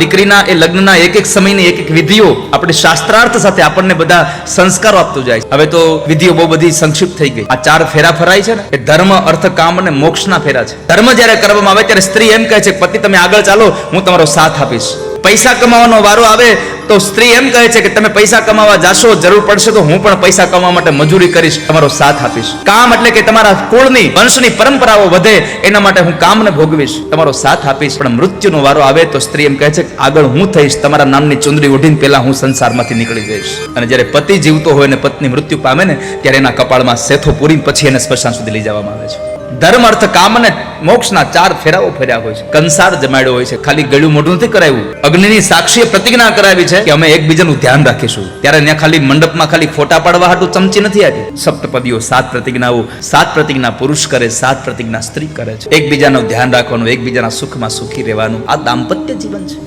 દીકરીના એ લગ્નના એક એક સમયની એક એક વિધિઓ આપણે શાસ્ત્રાર્થ સાથે આપણને બધા સંસ્કારો આપતું જાય છે. હવે તો વિધિઓ બહુ બધી સંક્ષિપ્ત થઈ ગઈ. આ 4 ફેરા ફરાય છે ને એ ધર્મ, અર્થ, કામ અને મોક્ષના ફેરા છે. ધર્મ જ્યારે કરવામાં આવે ત્યારે સ્ત્રી એમ કહે છે કે પતિ તમે આગળ ચાલો, હું તમારો સાથ આપીશ. પૈસા કમાવાનો વારો આવે તો સ્ત્રી એમ કહે છે કે તમે પૈસા કમાવા જાશો, જરૂર પડશે તો હું પણ પૈસા કમાવા માટે મજૂરી કરીશ, તમારો સાથ આપીશ. કામ એટલે કે તમારા કુળની વંશની પરંપરાઓ વધે એના માટે હું કામને ભોગવીશ, તમારો સાથ આપીશ. પણ મૃત્યુનો વારો આવે તો સ્ત્રી એમ કહે છે કે આગળ હું થઈશ, તમારા નામની ચુંદડી ઓઢીને પહેલા હું સંસારમાંથી નીકળી જઈશ. અને જ્યારે પતિ જીવતો હોય અને પત્ની મૃત્યુ પામે ને ત્યારે એના કપાળમાં સેથો પૂરીને પછી એને સ્મશાન સુધી લઈ જવામાં આવે છે. ધર્મ, અર્થ, કામ અને મોક્ષના 4 ફેરાઓ ફર્યા હોય છે. કંસાર જમાડ્યો હોય છે. ખાલી ગળ્યું મોઢું નથી કરાવ્યું. અગ્નિની સાક્ષીએ પ્રતિજ્ઞા કરાવી છે કે અમે એકબીજાનું ધ્યાન રાખીશું. ત્યારે ત્યાં ખાલી મંડપમાં ખાલી ફોટા પાડવા હાટું ચમચી નથી આપી. સપ્તપદીઓ 7 પ્રતિજ્ઞાઓ, 7 પ્રતિજ્ઞા પુરુષ કરે, 7 પ્રતિજ્ઞા સ્ત્રી કરે છે. એકબીજાનું ધ્યાન રાખવાનું, એકબીજાના સુખમાં સુખી રહેવાનું, આ દાંપત્ય જીવન છે.